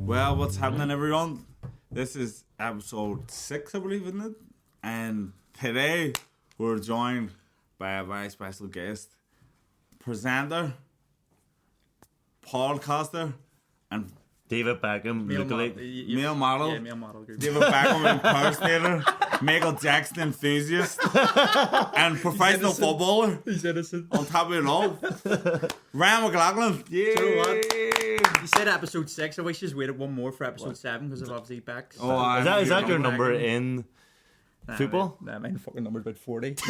Well, what's happening, everyone? This is episode 6, I believe, isn't it? And today we're joined by a very special guest, presenter, podcaster, and David Beckham, male model, male model group. David Beckham impersonator, Michael Jackson enthusiast, and professional footballer. He's innocent. On top of it all, Ryan McClaughlin. Yeah. You know what? You said episode 6. I wish you just waited one more for episode 7 because of obviously Beck. Oh, is that your number in football? Nah, my fucking number's about 40. 23.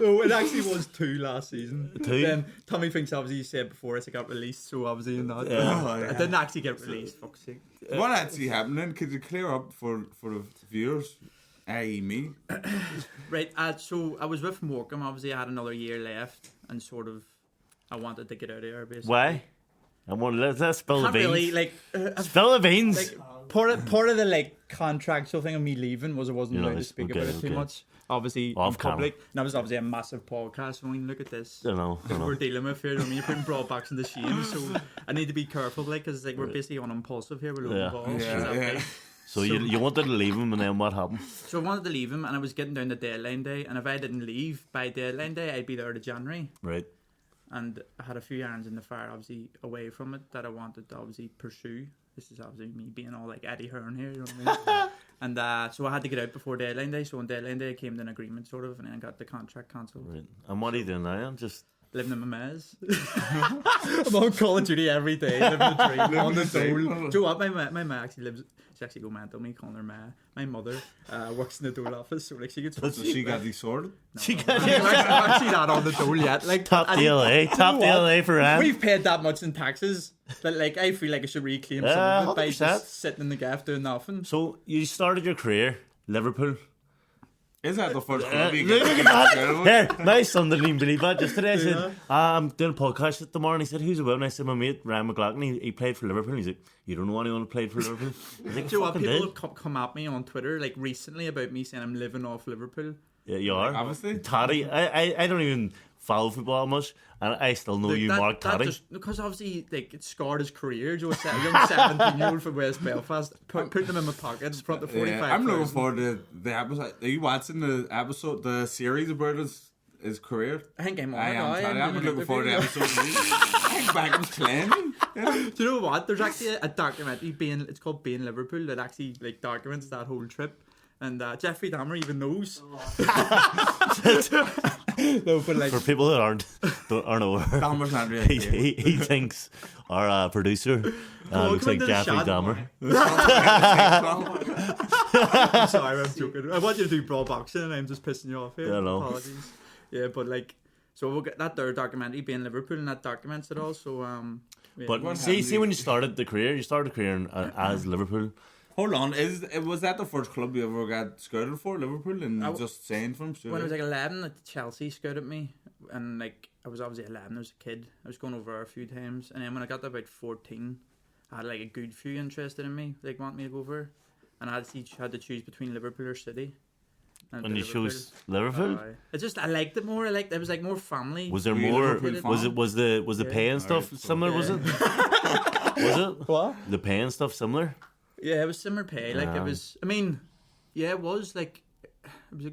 No, it actually was 2 last season. 2? Then Tommy thinks obviously you said before it got released, so obviously not. Yeah. I didn't actually get released. Fuck's sake. What actually happening? Could you clear up for the viewers, i.e. me? Right. So I was with Morecambe. Obviously, I had another year left, and sort of I wanted to get out of there. Basically. Why? Let's spill the Can't beans. really Spill the beans. Like part of the contractual thing of me leaving was I wasn't allowed to speak about it too much. Obviously in public. And that was obviously a massive podcast. I mean, look at this. I know. We're dealing with here. I mean, you're putting broadbacks in the shame. So I need to be careful, because we're basically on impulsive here. We're loading balls. Yeah. So you wanted to leave him, and then what happened? So I wanted to leave him, and I was getting down to deadline day. And if I didn't leave by deadline day, I'd be there to January. Right. And I had a few irons in the fire, obviously, away from it that I wanted to obviously pursue. This is obviously me being all like Eddie Hearn here, you know what I mean? And so I had to get out before deadline day. So on deadline day, I came to an agreement, sort of, and then got the contract cancelled. Right. And what are you doing now? Just living in my mez. I'm on Call of Duty every day, living the dream, on the dole. Do you know what? My ma actually lives. She actually go mad on me calling her ma. My mother works in the dole office, so she gets. So she got these sorted. No, she got. I'm actually not on the dole yet. Top DLA for Anne. We've paid that much in taxes that I feel like I should reclaim some of it by 100%. just sitting in the gaff doing nothing. So you started your career, Liverpool. Is that the first club you Look get? at that! Here, my son didn't even believe that. Just today, I said, I'm doing a podcast at the morning. He said, who's about? And I said, my mate, Ryan Mclaughlin, he played for Liverpool. He's like, you don't know anyone who played for Liverpool? I was like, do you know what? People have come at me on Twitter, recently, about me saying I'm living off Liverpool. Yeah, you are. Obviously. Toddy, I don't even follow football much, and I still know you, Mark Toddy. Because obviously, it scarred his career. Joe, a young 17-year-old from West Belfast, putting him in my pocket in front of 45. I'm looking forward to the episode. Are you watching the series about his career? I think I'm on I'm looking forward to the episode. I think Beckham's claiming. Do you know what? There's actually a documentary it's called Being Liverpool that actually documents that whole trip. And Jeffrey Dahmer even knows. No, but for people that aren't aware, Dahmer's not really he thinks our producer looks like Jeffrey Dahmer. I'm sorry, I'm joking. I want you to do brawl boxing, and I'm just pissing you off here. Yeah, no. Apologies. Yeah, but so we'll get that third documentary Being Liverpool, and that documents it all. So yeah. But see when you started the career, as Liverpool. Hold on, was that the first club you ever got scouted for, Liverpool, and just saying from straight? When I was 11, Chelsea scouted me, and I was obviously 11. I was a kid. I was going over a few times, and then when I got to about 14, I had a good few interested in me, wanting me to go over, and I had to choose between Liverpool or City. And you chose Liverpool? I liked it more. It was more family. Was there more? Was the pay and stuff similar? Yeah. Was it? Was it? What? The pay and stuff similar? Yeah, it was similar pay. It was. I mean, yeah, it was it was a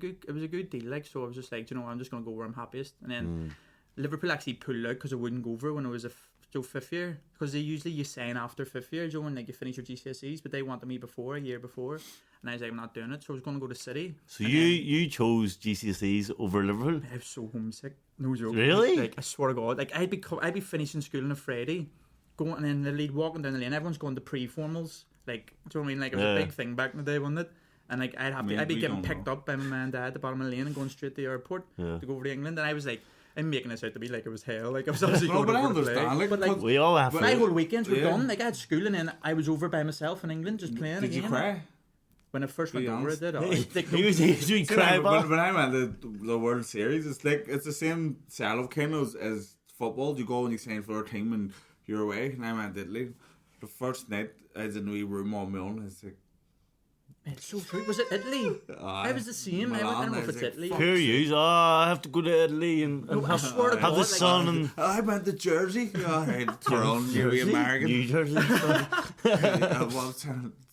good deal. So I was just I'm just gonna go where I'm happiest. And then Liverpool actually pulled out because I wouldn't go over when I was fifth year, because you sign after fifth year, Joe, when you finish your GCSEs, but they wanted me a year before, and I was I'm not doing it, so I was gonna go to City. So you chose GCSEs over Liverpool? I was so homesick. No joke. Really? I swear to God, I'd be finishing school on a Friday, going and then the lead walking down the lane. Everyone's going to pre-formals. Do you know what I mean? It was a big thing back in the day, wasn't it? And I'd be getting picked up by my man and dad at the bottom of the lane and going straight to the airport to go over to England. And I was I'm making this out to be it was hell. I was obviously going over to play. But we all have. My whole weekends were done. I had school and then I was over by myself in England just playing. Did you cry? When I first went over, I did. He was crying. When I'm at the World Series, it's the same setup kind of as football. You go and you sign for a team and you're away. And I'm at Italy. The first night I was in a wee room on my own. I was It's so true. Was it Italy? I was the same. I don't know if it's Italy. Poor you. I have to go to Italy and I swear to have God, the sun and I went to Jersey. Tyrone, you're American. New Jersey.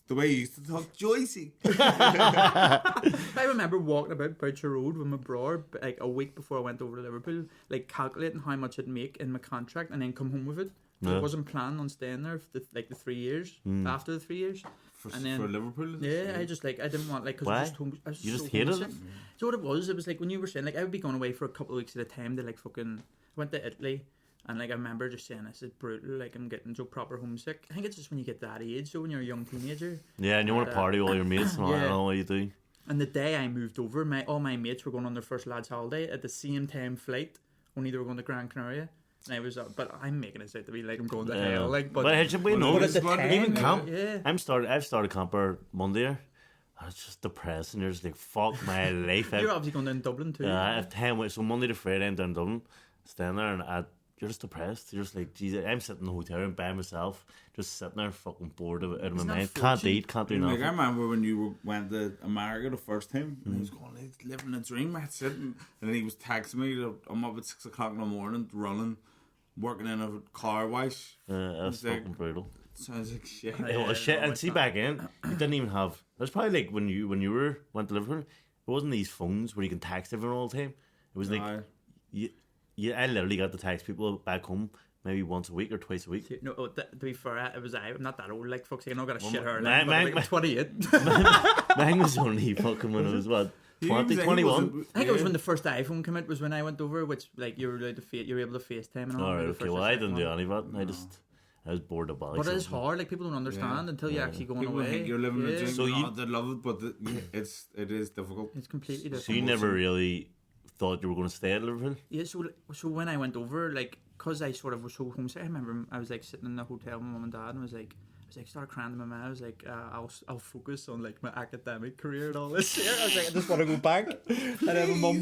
The way you used to talk, Joycey. I remember walking about Boucher Road with my brother like a week before I went over to Liverpool, like calculating how much I'd make in my contract and then come home with it. Yeah. I wasn't planning on staying there for the 3 years. After the 3 years, For then, Liverpool? yeah, I just like I didn't want like because Why? I was You so just hated homesick. it? So what it was like when you were saying like I would be going away for a couple of weeks at a time to like fucking I went to Italy. And like I remember just saying, this is brutal. Like I'm getting so proper homesick. I think it's just when you get that age, so when you're a young teenager. Yeah, and you want to party with all your mates and all that, Yeah. and all you do. And the day I moved over, all my mates were going on their first lads' holiday at the same time flight. Only they were going to Gran Canaria. And I was, but I'm making it out to be like I'm going to hell. Like, but it should be no. but at the time, even camp. yeah. I've started camper Monday. It's just depressing. You're just like, fuck my life. You're obviously going down Dublin too. I have 10 weeks, so Monday to Friday I'm down Dublin, staying there, and you're just depressed. You're just like, Jesus, I'm sitting in the hotel room by myself, just sitting there fucking bored out of my mind. Can't eat, can't do Like, nothing. I remember when you went to America the first time, and he was going, he's living a dream, mate, sitting. And then he was texting me that I'm up at 6 o'clock in the morning, running, working in a car wash. That's like, fucking brutal. Sounds like shit. It was shit. And see, back in, you didn't even have. It was probably like when you went to Liverpool. It wasn't these phones where you can text everyone all the time. It was like, I literally got to text people back home maybe once a week or twice a week. No, to be fair, I'm not that old. Like fuck's sake, I know I got a shit hair. my- Like, I'm 28. Mine was only fucking when I was what 20, 21. I think it was when the first iPhone came out. Was when I went over, which like you were allowed to you were able to FaceTime and all. All right, the okay. first Well, I iPhone. didn't do any of that. I was bored about it. But it is hard. Like people don't understand until you actually go on People away. think you're living a Yeah. dream. So They love it, but it is difficult. It's completely different. So you never really thought you were going to stay at Liverpool? Yeah, so when I went over, like, cause I sort of was so homesick, I remember I was like sitting in the hotel with my mum and dad, and I was like started crying to my mum. I was like, I'll focus on like my academic career and all this. I was like, I just want to go back. And then my mum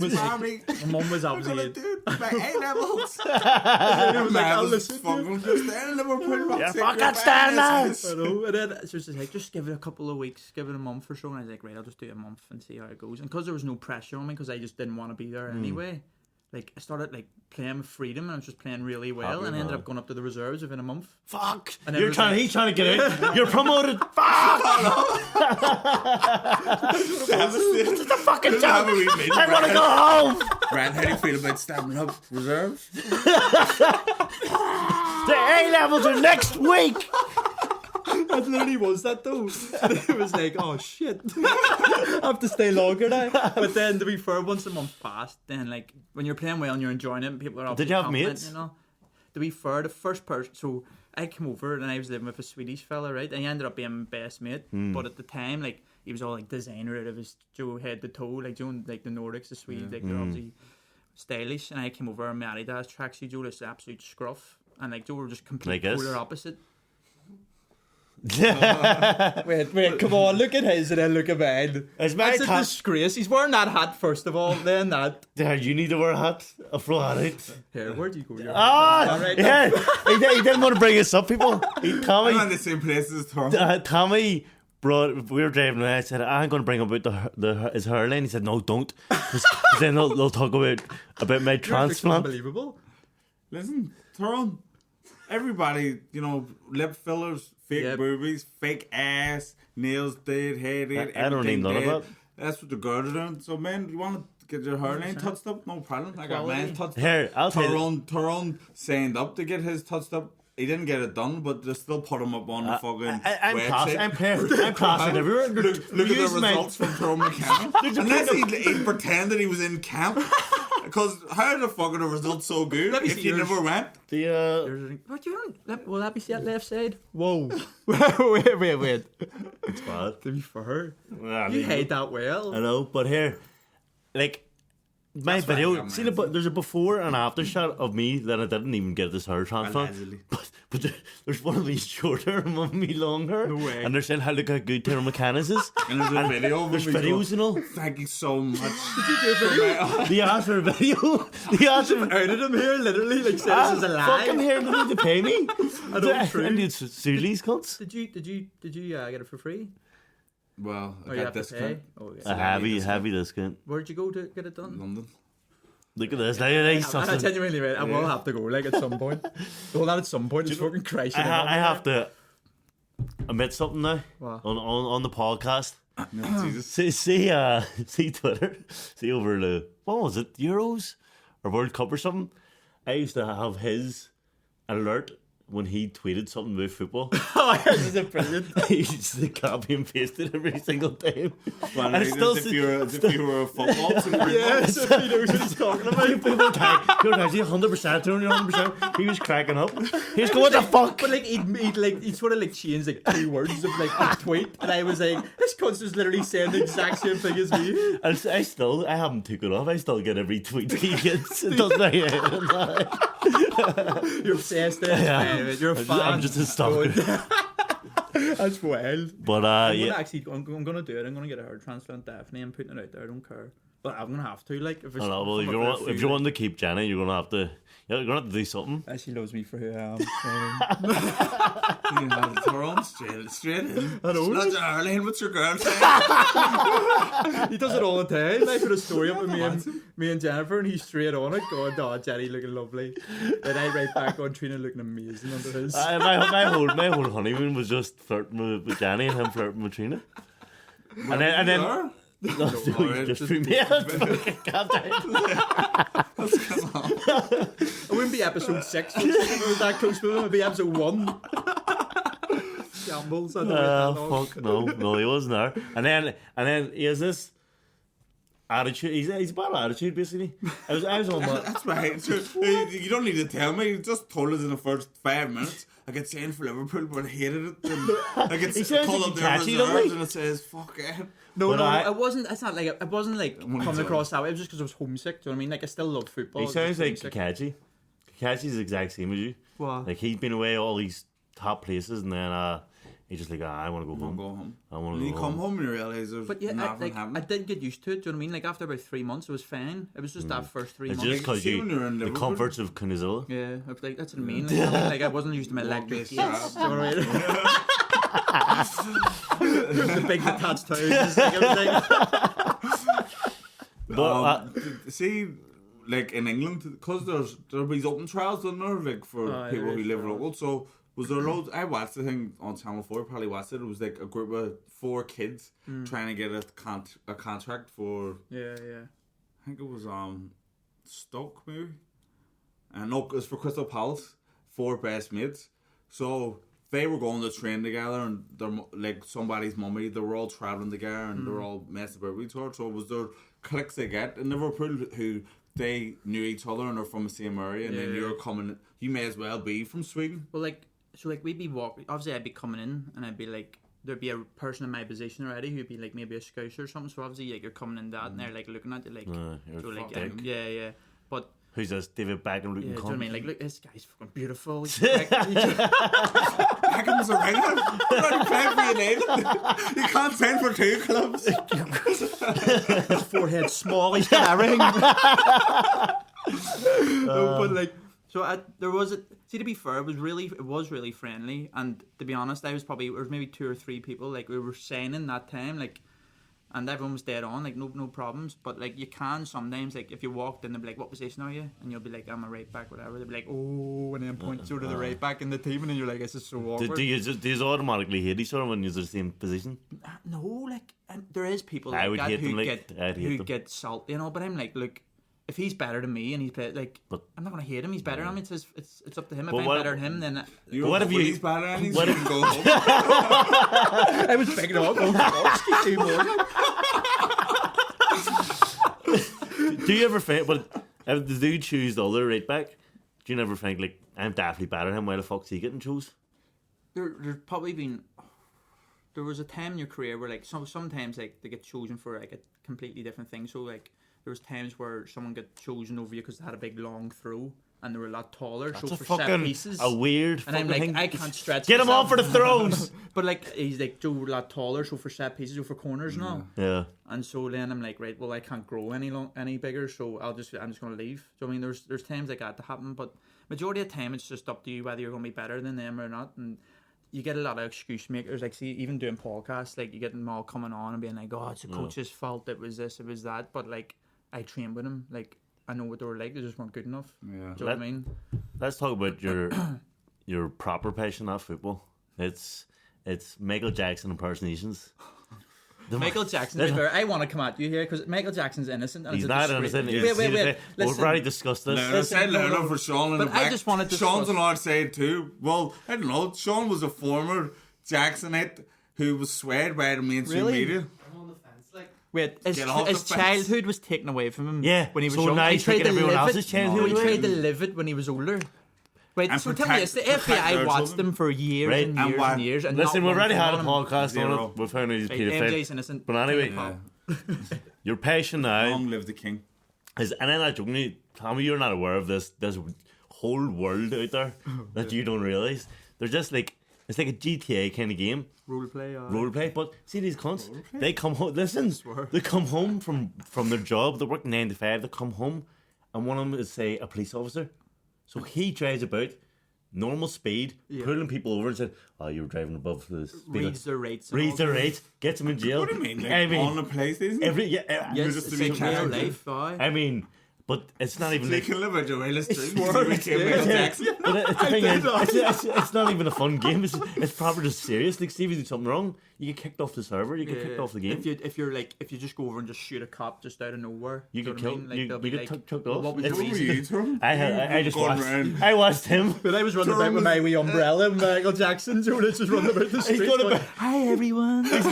was obviously do my A levels. I'll listen to Liverpool. Yeah, fuck that stand now. I know. And then so it's like, just give it a couple of weeks, give it a month or so. And I was like, right, I'll just do it a month and see how it goes. And because there was no pressure on me, because I just didn't want to be there anyway. Like I started like playing with freedom, and I was just playing really well, and I ended up going up to the reserves within a month. Fuck! And He's trying to get out. You're promoted. Fuck! This is the fucking job. I want to go home. Brad, how do you feel about stepping up reserves? The A levels are next week. It literally was that though. It was like, oh shit, I have to stay longer now. But then to be fair, once a month passed, then like when you're playing well and you're enjoying it, and people are. Did you have confident, mates? You know? To be fair, the first person. So I came over and I was living with a Swedish fella, right? And he ended up being my best mate. But at the time, like he was all like designer out of his head to toe, like doing like the Nordics, the Swedes, like they're obviously stylish. And I came over and my Adidas tracksuit, Joe, this absolute scruff, and like Joe were just complete Like us? polar opposite. Wait, come on, look at his and then look at mine. It's my That's a hat. disgrace. He's wearing that hat first of all, then that. There, you need to wear a hat. A full hat. Here, where do you go? Yeah. He didn't want to bring us up, people. I'm in the same place as Tom. Tommy brought. We were driving, and I said, "I'm going to bring him about his hairline." He said, "No, don't." Because then they'll talk about my transplant. Unbelievable. Listen, Tyrone, everybody, lip fillers, fake boobies, fake ass, nails dead, head dead, I don't need none of that. That's what the girls are doing. So, man, you want to get your hairline touched up? No problem. I got mine touched up. Here, I'll tell you. Tyrone signed up to get his touched up. He didn't get it done, but they still put him up on the fucking website. I'm passing everywhere. Look at the results from Tyrone McKenna. Unless he pretended he was in camp. Because how are the fucking results so good if you never went? What you doing? Will that be that left side? Whoa. wait. It's bad. To be fair, you hate that well. I know, but here, like, my That's video, right, see there's a before and after shot of me that I didn't even get this hair transplant. Allegedly. But there's one of these shorter and one of me longer. No way. And they're saying how look how good Tyrone McKenna's is. And there's a video of There's him. videos and all. Thank you so much. They asked for a video. They asked for Outed him here, literally, like said this is a lie. fucking here they need to pay me. I know it's true. I need to sue these cunts. Did you get it for free? Well, I Or you got have to discount. pay? Oh, yeah. A heavy discount. Where'd you go to get it done? London. Look at this. Nice I something. genuinely, mate, I will have to go, like, at some point. Well, not at some point, it's fucking crazy. I have to admit something now What? on the podcast. No, Jesus. See Twitter. See over the, what was it, Euros or World Cup or something. I used to have his alert when he tweeted something about football. Oh, this is brilliant. He used to copy and paste it every single time. Well, And it's as still if you were a football team. Yes, if he knows what he's talking about. People actually 100%, 100%. He was cracking up. He was going, what the fuck? But like he'd sort of like changed like 2 words of like a tweet, and I was like, this cunt's just literally saying the exact same thing as me. And I haven't took it off. I still get every tweet he gets. It doesn't You're obsessed with it. Yeah. You're a fan. I'm just a stalker. That's wild. But I'm gonna do it. I'm gonna get a hair transplant, definitely. I'm putting it out there. I don't care. But I'm gonna have to, like, if it's. Well, if you want to keep Jenny, you're gonna have to. You're gonna have to do something. She loves me for who I am. You have Tyrone straight in. I know. Not Ireland, what's your girl saying? He does it all the time. I put a story up with me and Jennifer, and he's straight on it, going, "Oh, Jenny looking lovely." Then I write back on Trina looking amazing under his. My whole honeymoon was just flirting with Jenny and him flirting with Trina. And then. No, just put me out. Calm down. It wouldn't be episode 6 if it was that close with him. It'd be episode 1. Shambles. Fuck no, he wasn't there. And then he has this attitude. He's a bad attitude, basically. I was on my. That's right. So, you don't need to tell me. You just told us in the first 5 minutes. I get signed for Liverpool, but I hated it. And I get called up there reserves, and it says "fuck it." No, it wasn't. It's not like it wasn't like coming across that way. It was just because I was homesick. Do you know what I mean? Like, I still love football. He sounds like Kakashi. Kakashi's the exact same as you. What? Like, he's been away all these top places, and then he's just like, I want to go home. I want to go home. You come home and you realise there's nothing happening. I did get used to it. Do you know what I mean? Like, after about 3 months, it was fine. It was just that first 3 months. It's just because the comforts of Kunizilla. Yeah, I was like, that's what I mean. Like, I wasn't used to my electric gates. Do you know what I mean? The big detached houses, like everything. But see, like in England, because there'll be open trials, don't there? Like for people who live local. So was there loads? I watched the thing on Channel 4. Probably watched it. It was like a group of 4 kids trying to get a contract for. Yeah. I think it was Stoke maybe. And no, it was for Crystal Palace. 4 best mates. So they were going to train together, and they're like somebody's mummy. They were all travelling together, and they were all messing about with each other. So was there cliques they get in Liverpool who they knew each other and are from the same area, and then you're coming. You may as well be from Sweden. Well, we'd be walking. Obviously, I'd be coming in, and I'd be like, there'd be a person in my position already who'd be like maybe a Scouser or something. So obviously, like, you're coming in that, and they're like looking at you like, so like, yeah. But who's this? David Beckham looking? Yeah, do you know what I mean? Like, look, this guy's fucking beautiful. Beckham's a regular. You're only playing for United. You can't sign for 2 clubs. His forehead's small. He's got a ring. No, but like, so there was a. See, to be fair, it was really friendly, and to be honest, there was maybe 2 or 3 people like we were signing that time, like. And everyone was dead on, like no problems. But like you can sometimes, like if you walked in, they'll be like, "What position are you?" And you'll be like, "I'm a right back, whatever." They'll be like, "Oh," and then point you to the right back in the team, and then you're like, "This is so awkward." Do you automatically hate each other when you're in the same position? No, like there is people I like would that hate who them, who get salty, you know. But I'm like, look, if he's better than me and he's like, I'm not gonna hate him. He's better than me. It's up to him. If I'm better than him, then what if he's better than him? What if go home? I was picking up. Two more. Do you ever think, but if the dude choose the other right back, do you never think, like, I'm definitely better than him, why the fuck's he getting chose? There's probably been, there was a time in your career where, like, sometimes, like, they get chosen for, like, a completely different thing. So, like, there was times where someone got chosen over you because they had a big, long throw, and they were a lot taller. That's so a for fucking, set pieces. a weird and I'm fucking like, thing. I can't stretch Get him myself. on for the throws! But, like, he's, like, Joe, a lot taller, so for set pieces, so for corners and all. Yeah. And so then I'm like, right, well, I can't grow any bigger, so I'm just going to leave. So I mean, there's times like that to happen, but majority of the time it's just up to you whether you're going to be better than them or not. And you get a lot of excuse makers. Like, see, even doing podcasts, like you get them all coming on and being like, "Oh, it's the coach's fault. It was this. It was that." But like, I trained with them. Like, I know what they were like. They just weren't good enough. Yeah. Do you know what I mean? Let's talk about your proper passion of football. It's Michael Jackson impersonations. Michael Jackson. I want to come at you here because Michael Jackson's innocent. And he's not innocent. Wait. We've already discussed this. I said for Sean in but the back. I just wanted to. Sean's on our side too. Well, I don't know. Sean was a former Jacksonite who was swayed by the mainstream media. I'm on the fence, like. Wait, his childhood was taken away from him. Yeah, when he was so young. now he's taking everyone else's childhood. He tried to live it when he was older. Wait, so tell me this: the FBI watched him for years and years. And listen, we've already had a on podcast on it. We found out he's MJ's innocent. But anyway, your passion now. Long live the king. And I'm not joking you, Tommy, you're not aware of this whole world out there that you don't realise. They're just like, it's like a GTA kind of game. Roleplay, but see these cunts, they come home, they come home from their job, they work 9 to 5, they come home, and one of them is, say, a police officer. So he drives about, normal speed, pulling people over and said, "Oh, you were driving above the speed." Reads their rates, gets them in jail. What do you mean? Like, on the PlayStation? Yes, it's like real life. I mean, but it's not even. They can live a joyless dream. But the thing is, it's not even a fun game. It's probably just serious. Like, see if you do something wrong, you get kicked off the server. You get kicked off the game. If you just go over and just shoot a cop just out of nowhere, you get killed. You get chucked off. What was the reason? I just watched. I watched him. But I was running about with my wee umbrella, Michael Jackson. So let's just run about the street. He's going about. Hi everyone. He's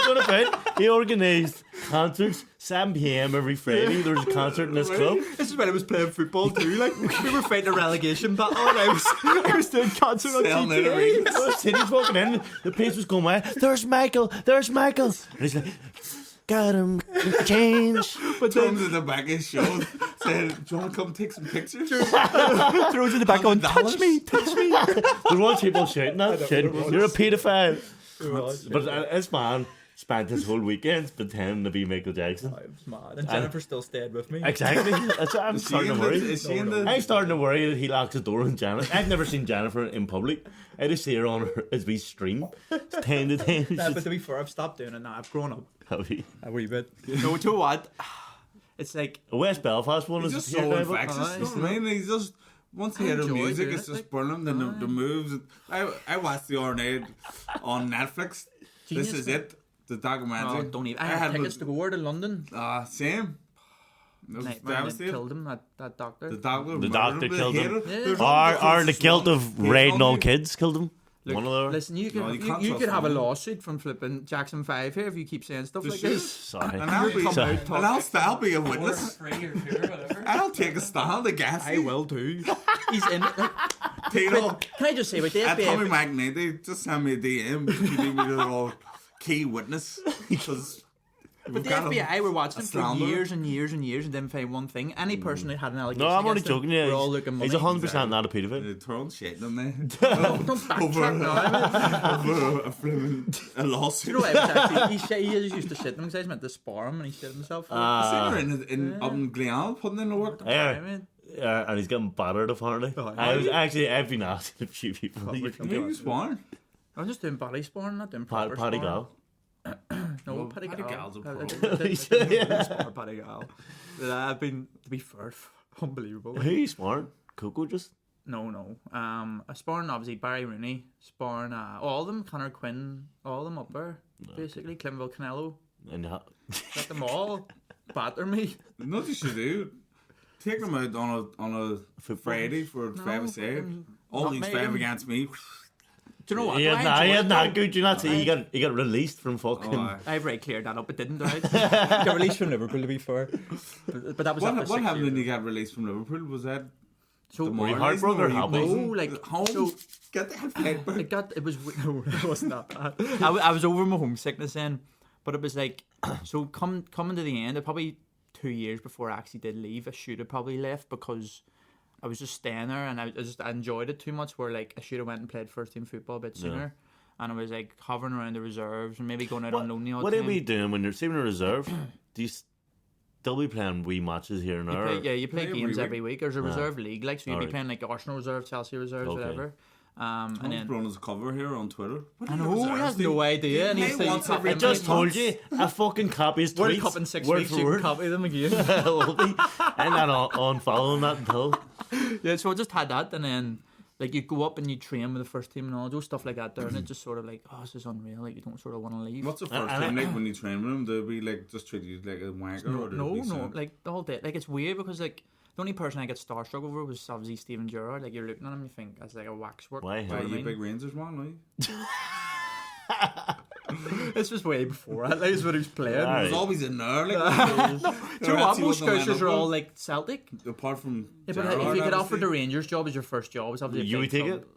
going about. He organised concerts. 7 p.m. every Friday. There was a concert in this club. This is when I was playing football too. Like, we were fighting a relegation battle, and I was doing concert on GTA. The city's walking in. The place was going wild. There's Michael. And he's like, got him change. But turns in the back of his show, said, "Do you want to come take some pictures?" Throws in the back on, touch me. There was people shouting that. You're a paedophile. But this man spent his whole weekend pretending to be Michael Jackson. I was mad. And Jennifer still stayed with me. Exactly. That's what I'm starting to worry. I'm starting to worry that he locks the door on Jennifer. I've never seen Jennifer in public. I just see her on her as we stream. It's 10 to 10. Nah, but to be fair, I've stopped doing it now. I've grown up. Have you? A wee bit. No, to what? It's like... West Belfast one is just so infectious. You know what I mean? He's just... Once he hear the music, it's just brilliant. Then the moves. I watched the Ornade on Netflix. This is it. The documentary. Oh, don't even. I had tickets to go to London. Same. They killed him, that doctor. The doctor killed him. Yeah. Or the guilt of raiding all kids killed him. Look, one of those. Listen, you could have a lawsuit from flipping Jackson 5 here if you keep saying stuff like this. Sorry. And I'll be a witness. I'll take a stand against I will too. He's in it. Tino, can I just say, with the FBI... Tommy McNady, just send me a DM if you need me to all key witness. Because... But the FBI were watching for years and years and years and didn't find one thing. Any person who had an allegation. No, I'm only joking. Yeah, he's 100% not a They're paedophile. throwing shit on there. Don't backtrack now. Over a lawsuit. You know what? Actually, he used to shit him because I was meant to spar him and he shit himself. I seen her up in Gleanne putting in the work. Yeah. And he's getting battered apparently. I've been asking a few people. Who you sparring? I'm just doing body sparring, not doing proper Paddy sparring. Gal. No, Paddy Gal's a pro. Paddy Gal. I've been, to be fair, unbelievable. Who are you sparring? Coco just? No. Sparring, obviously, Barry Rooney. Sparring, all of them, Connor Quinn, all of them up there, basically. Clinville Canelo. Let them all batter me. Not you should do. Take them out on a Friday for 5-a-side. All these 5 against me. Do you know what? He had not good. Do you not see? He got released from fucking. I've already cleared that up. It didn't, right? Got released from Liverpool, to be fair. But that was what happened when he got released from Liverpool? Was that so? Were you heartbroken or happy? No, like home. So, get that paper. It was no, it wasn't that bad. I was over my homesickness then, but it was like so. Coming to the end, probably 2 years before I actually did leave, I should have probably left because I was just staying there and I enjoyed it too much where like I should have went and played first team football a bit sooner and I was like hovering around the reserves and maybe going out on loan. What are we doing when you're saving a reserve? Do you still be playing wee matches here and there? You play games every week. There's a reserve league, like so you'd be playing like Arsenal reserve, Chelsea reserves, whatever. And then Brown as a cover here on Twitter. I know he has no idea. And he's I just told you, I fucking copy his World tweets. Cup in 6 word weeks, for you word. can copy them again. I'm not on following that until. Yeah, so I just had that, and then like you go up and you train with the first team and all those stuff like that there, and it's just sort of like, oh, this is unreal. Like you don't sort of want to leave. What's the first thing like when you train with them? They'll be like just treat you like a wanker? No, like the whole day. Like it's weird because like the only person I get starstruck over was obviously Steven Gerrard. Like you're looking at him, you think that's like a waxwork. Why? Why you big Rangers man, This was way before that. Like, this was when he was playing. Right. He was always in there. Like, Do you know what? Most coaches are all like Celtic. apart from Yeah, but Gerrard, if you get offered obviously. the Rangers job as your first job, it's obviously a You big would take club. it?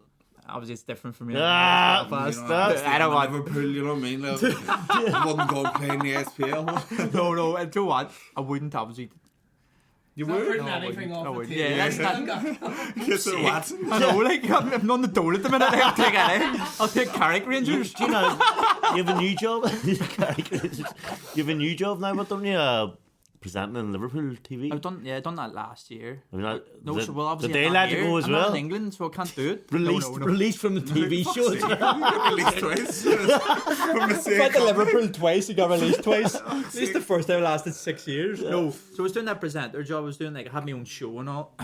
Obviously, it's different for me. Ah, Belfast. You know, I don't want. Liverpool, you know what I mean? Like, I wouldn't go and play in the SPL. No. And do you know what? I wouldn't obviously. You Not would? putting No, I anything wouldn't. off I the wouldn't. table. Yeah, that's not. Kiss her Watson. I know, like I'm on the dole at the minute. I'll take it. I'll take Carrick Rangers. Do you know, you have a new job? You have a new job now, but don't you? Presenting in Liverpool TV? I've done that last year. I mean, No, the, so well, obviously the day I'm lad not to here. go as I'm well. not in England, so I can't do it. Released, No. released from the TV show. Released twice. From the same Went to company. Liverpool twice, he got released twice. At least the first time lasted 6 years. No, so I was doing that presenter job. I was doing I had my own show and all.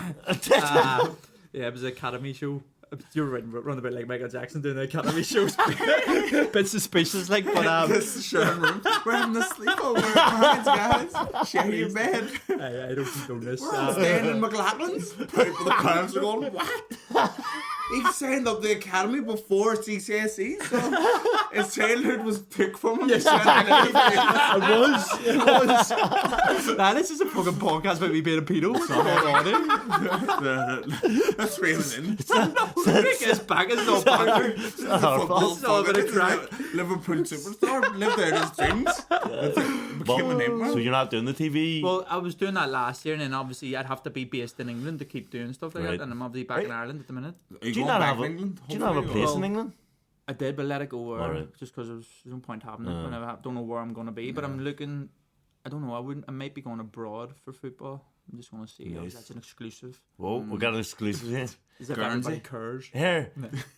Yeah, it was an academy show. You were running a bit like Michael Jackson doing the academy shows. Bit suspicious, like, but This is Sharon room. We're having a sleepover at mine, guys. Share your bed. I don't condone this. We're staying in Mclaughlin's. People, the parents are going, what? He signed up the academy before GCSE, so his childhood was took from him. Yes, it was. Nah, this is a fucking podcast about me being a pedo. What's going on here? That's reeling in. Rick is back, it's not back. This is all a bit of crack. Liverpool superstar. Lived out his dreams. Became a name man. So you're not doing the TV? Well, I was doing that last year, and then obviously I'd have to be based in England to keep doing stuff like Right. that, and I'm obviously back in Ireland at the minute. do you not have a place in England? I did, but let it go Alright. just because there's no point having it. And I don't know where I'm going to be, but I'm looking. I don't know. I might be going abroad for football. I'm just going to see. Nice. That's an exclusive. Whoa, we got an exclusive here. Is if Guernsey? everybody cares. Here,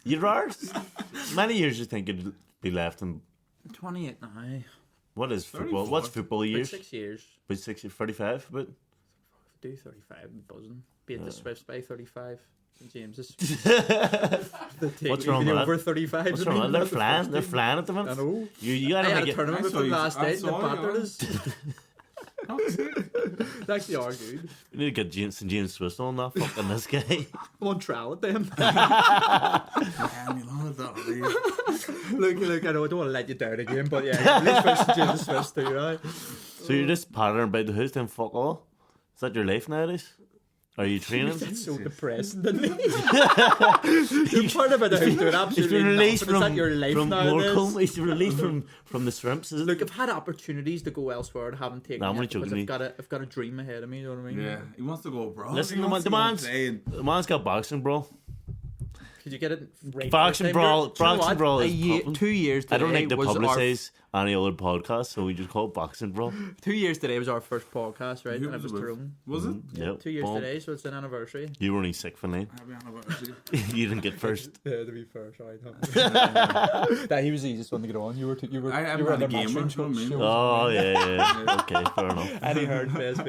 you'd rather. Many years you think you'd be left in. 28 now. What is football? 34. What's football About years? 6 years. About 60, 35, but. Do 35 and buzzing. Be at the Swifts by 35. St James's. What's wrong with that? Over 35. What's wrong? They're flying. They're flying at the moment. I know. You I gotta had make a it. tournament with I saw them you- last I night. The saw you, Panthers. They actually are good. You need to get St James Swiss on that fucking this guy. I'm on trial with them. Look, I know I don't want to let you down again, but yeah, at least for St James's Swiss too, right? So you're just pattering about the house, then fuck all. Is that your life nowadays? Are you training? It's so depressing, didn't it? You're part of it, doing He's absolutely been released nothing. Is that your from life Morecambe. nowadays? He's been released from the Shrimps. Is it? Look, I've had opportunities to go elsewhere and haven't taken Nah, I'm it only because joking, I've got a dream ahead of me, you know what I mean? Yeah, he wants to go abroad. Listen, He the wants to go man's play in- the man's got boxing, bro. Could you get it right? Boxing first time? brawl- Do you know boxing what? brawl is a year, popping. 2 years today I don't like to was our publicise any other podcast, so we just call it boxing, bro. 2 years today was our first podcast, right? Who And it was was it with? Tyrone. Was it? Yep. 2 years boom. today, so it's an anniversary. You were only sick for 9. Happy anniversary. You didn't get first. Yeah, to be fair, sorry. That he was the easiest one to get on. You were I am on not a the gamer, matchroom you know what I mean? show. Oh yeah. Okay, fair enough. And he heard face.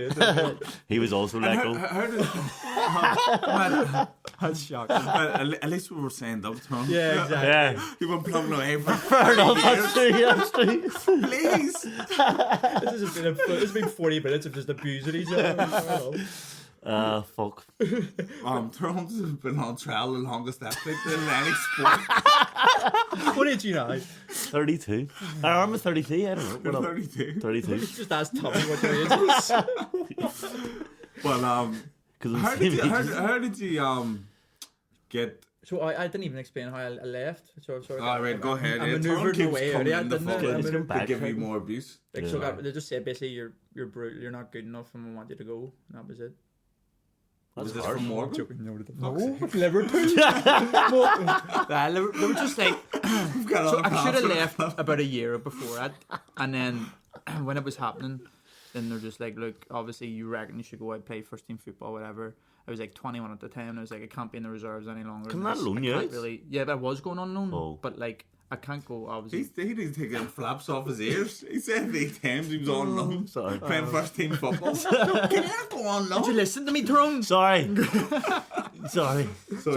He was also let go. How did... That's shocking. At least we were saying up to him. Yeah, exactly. Yeah. You've been plugging away for Fair enough. That's true. That's true. Please. It's been 40 minutes of just abusing each other. Fuck. Tyrone's been on trial the longest athlete in any sport. What age are you now? 32. I'm 33. I don't know. What up? 32. 32. Just ask Tommy what your age is. But Because how did you get? So I didn't even explain how I left. So sorry. All right, go ahead. I Tyrone maneuvered my keeps way out coming of in that, the didn't I? phone I He's maneuvered- come back. to give you more abuse. Like, Yeah. so they just said basically you're brutal, you're not good enough, and we want you to go. And that was it. That's Was this hard. from Morgan? No, Liverpool. They were just like. So I should have left about a year before that, and then when it was happening, then they're just like, look, obviously you reckon you should go out and play first team football, whatever. I was like 21 at the time, and I was like, I can't be in the reserves any longer. Can that loan you out? Really, yeah, but I was going on loan, but like I can't go. Obviously, he didn't take them flaps off his ears. He said 8 times he was on loan, playing first team football. Can you not go on loan? Did you listen to me, Tyrone? Sorry. So